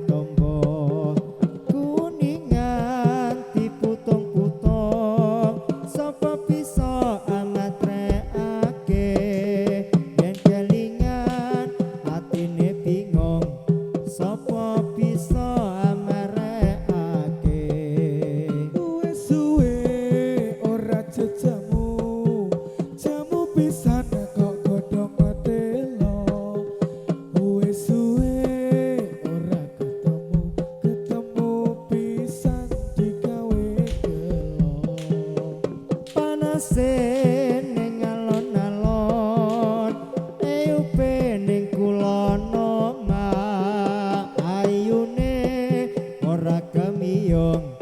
tombo kuningan diputung-putung sapa bisa amatreake yen kelingan atine bingung sapa bisa amarekake Wis suwe ora jejamu jamu pisan kok godhong telo wis suwe ora ketemu pisan digawe gelo panase ning alon-alon eyupe ning kulon omah ayune ora kemiyong